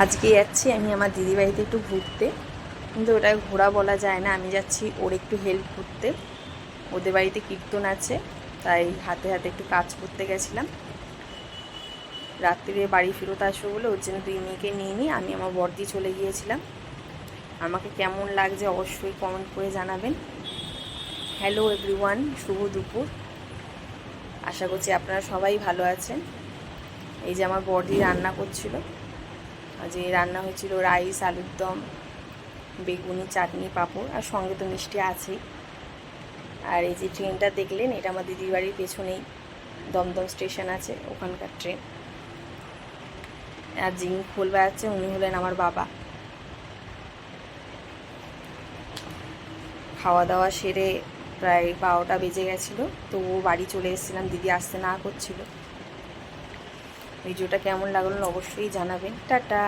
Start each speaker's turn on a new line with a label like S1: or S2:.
S1: আজকে যাচ্ছি আমি আমার দিদি বাড়িতে একটু ঘুরতে, কিন্তু ওটা ঘোরা বলা যায় না। আমি যাচ্ছি ওর একটু হেল্প করতে। ওদের বাড়িতে কীর্তন আছে, তাই হাতে হাতে একটু কাজ করতে গেছিলাম। রাত্রিরে বাড়ি ফেরত আসবো বলে ওর জন্য 2 মেয়েকে নিয়ে নিই আমি আমার বর্দি চলে গিয়েছিলাম। আমাকে কেমন লাগছে অবশ্যই কমেন্ট করে জানাবেন। হ্যালো এভরিওয়ান, শুভ দুপুর। আশা করছি আপনারা সবাই ভালো আছেন। এই যে আমার বর্দি রান্না করছিল। আজ রান্না হয়েছিল রাইস, আলুর দম, বেগুনি, চাটনি, পাঁপড়, আর সঙ্গে তো মিষ্টি আছেই। আর এই যে ট্রেনটা দেখলেন, এটা আমার দিদির বাড়ির পেছনেই দমদম স্টেশন আছে, ওখানকার ট্রেন। আর যিনি খোল বাজাচ্ছে উনি হলেন আমার বাবা। খাওয়া দাওয়া সেরে প্রায় 12টা বেজে গেছিলো, তো ও বাড়ি চলে এসেছিলাম, দিদি আসতে না করছিল। ভিডিওটা কেমন লাগলো অবশ্যই জানাবেন। টাটা।